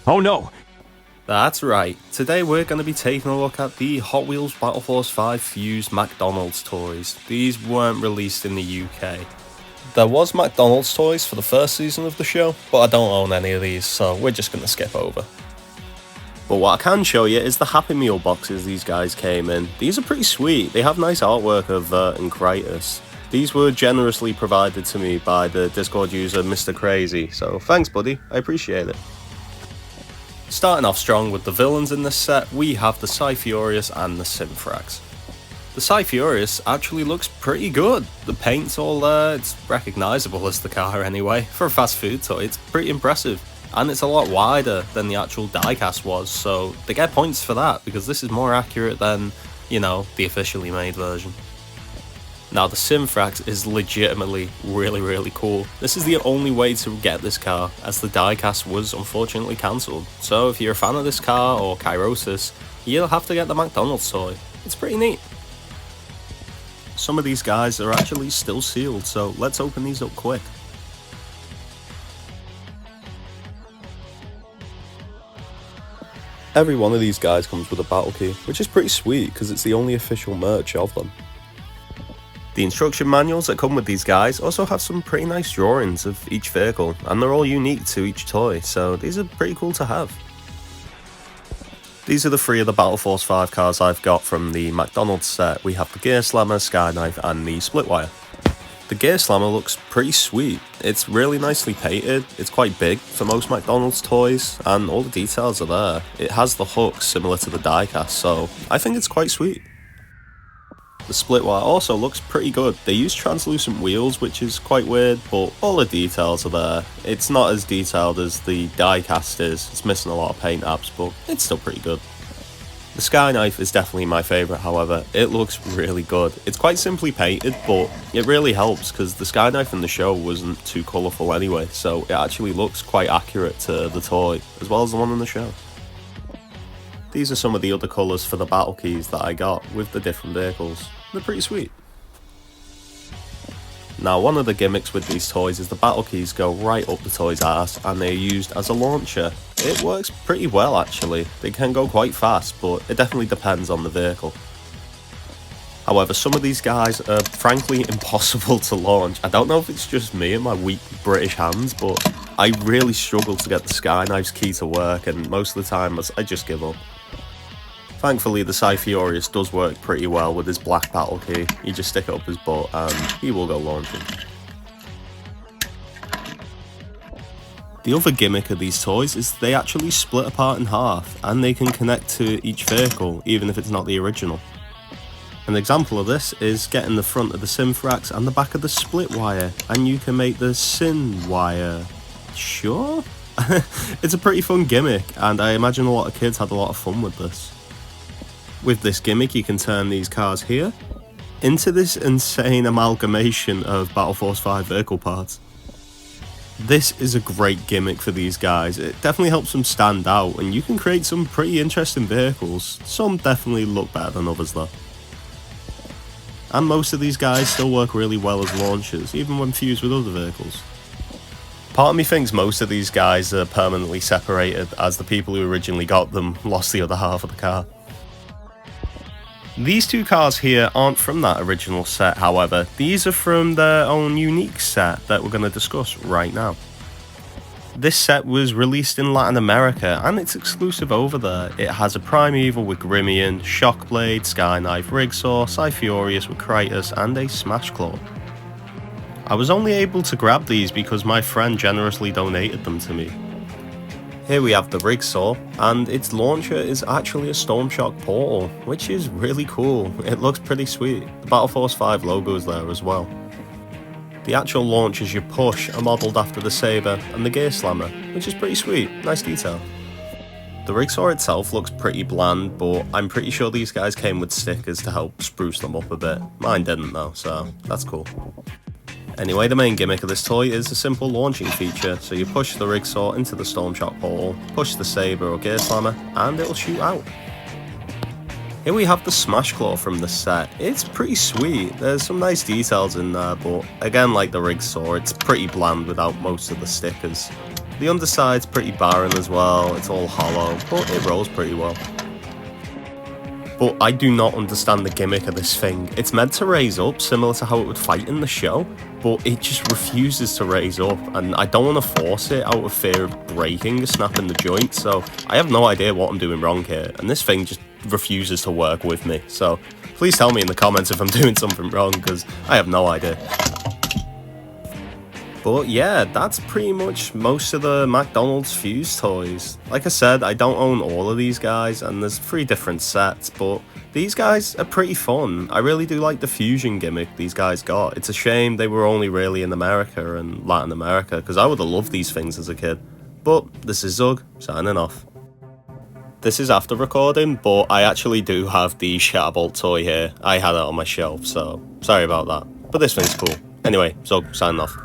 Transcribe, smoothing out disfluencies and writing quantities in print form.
Oh no! That's right, today we're going to be taking a look at the Hot Wheels Battle Force 5 Fused McDonald's toys. These weren't released in the UK. There was McDonald's toys for the first season of the show, but I don't own any of these, so we're just going to skip over. But what I can show you is the Happy Meal boxes these guys came in. These are pretty sweet, they have nice artwork of Vert and Kratos. These were generously provided to me by the Discord user Mr Crzyrd, so thanks buddy, I appreciate it. Starting off strong with the villains in this set, we have the Cyfurious and the Simfrax. The Cyfurious actually looks pretty good. The paint's all there, it's recognisable as the car anyway. For a fast food toy, it's pretty impressive. And it's a lot wider than the actual diecast was, so they get points for that, because this is more accurate than, you know, the officially made version. Now the Simfrax is legitimately really cool. This is the only way to get this car, as the diecast was unfortunately cancelled. So if you're a fan of this car or Kairosis, you'll have to get the McDonald's toy. It's pretty neat. Some of these guys are actually still sealed, so let's open these up quick. Every one of these guys comes with a battle key, which is pretty sweet because it's the only official merch of them. The instruction manuals that come with these guys also have some pretty nice drawings of each vehicle, and they're all unique to each toy, so these are pretty cool to have. These are the three of the Battle Force 5 cars I've got from the McDonald's set. We have the Gear Slammer, Skyknife and the Splitwire. The Gear Slammer looks pretty sweet. It's really nicely painted, it's quite big for most McDonald's toys, and all the details are there. It has the hooks similar to the diecast, so I think it's quite sweet. The Splitwire also looks pretty good. They use translucent wheels, which is quite weird, but all the details are there. It's not as detailed as the diecast is, it's missing a lot of paint apps, but it's still pretty good. The Skyknife is definitely my favourite, however. It looks really good. It's quite simply painted, but it really helps because the Skyknife in the show wasn't too colourful anyway, so it actually looks quite accurate to the toy, as well as the one in the show. These are some of the other colours for the battle keys that I got with the different vehicles. They're pretty sweet. Now, one of the gimmicks with these toys is the battle keys go right up the toy's ass and they're used as a launcher. It works pretty well actually. They can go quite fast, but it definitely depends on the vehicle. However, some of these guys are frankly impossible to launch. I don't know if it's just me and my weak British hands, but I really struggle to get the Skyknife's key to work, and most of the time I just give up. Thankfully, the Cyfurious does work pretty well with his black battle key. You just stick it up his butt and he will go launching. The other gimmick of these toys is they actually split apart in half and they can connect to each vehicle, even if it's not the original. An example of this is getting the front of the Simfrax and the back of the Splitwire, and you can make the Sinwire. Sure? It's a pretty fun gimmick, and I imagine a lot of kids had a lot of fun with this. With this gimmick, you can turn these cars here into this insane amalgamation of Battle Force 5 vehicle parts. This is a great gimmick for these guys. It definitely helps them stand out, and you can create some pretty interesting vehicles. Some definitely look better than others though. And most of these guys still work really well as launchers, even when fused with other vehicles. Part of me thinks most of these guys are permanently separated, as the people who originally got them lost the other half of the car. These two cars here aren't from that original set, however. These are from their own unique set that we're going to discuss right now. This set was released in Latin America and it's exclusive over there. It has a Primeval with Grimion, Shockblade, Skyknife, Rigsaw, Cyfurious with Kratos and a Smash Claw. I was only able to grab these because my friend generously donated them to me. Here we have the Rigsaw, and its launcher is actually a Stormshock portal, which is really cool. It looks pretty sweet. The Battle Force 5 logo is there as well. The actual launchers you push are modelled after the Saber and the Gear Slammer, which is pretty sweet, nice detail. The Rigsaw itself looks pretty bland, but I'm pretty sure these guys came with stickers to help spruce them up a bit. Mine didn't though, so that's cool. Anyway, the main gimmick of this toy is a simple launching feature, so you push the Rigsaw into the Stormshock portal, push the Saber or Gear Slammer, and it'll shoot out. Here we have the Smash Claw from the set. It's pretty sweet, there's some nice details in there, but again like the Rigsaw, it's pretty bland without most of the stickers. The underside's pretty barren as well, it's all hollow, but it rolls pretty well. But I do not understand the gimmick of this thing. It's meant to raise up, similar to how it would fight in the show, but it just refuses to raise up, and I don't want to force it out of fear of breaking or snapping the joint, so I have no idea what I'm doing wrong here, and this thing just refuses to work with me. So please tell me in the comments if I'm doing something wrong, because I have no idea. But yeah, that's pretty much most of the McDonald's Fuse toys. Like I said, I don't own all of these guys, and there's 3 different sets, but these guys are pretty fun. I really do like the fusion gimmick these guys got. It's a shame they were only really in America and Latin America, because I would have loved these things as a kid. But this is Zug, signing off. This is after recording, but I actually do have the Shatterbolt toy here. I had it on my shelf, so sorry about that. But this thing's cool. Anyway, Zug, signing off.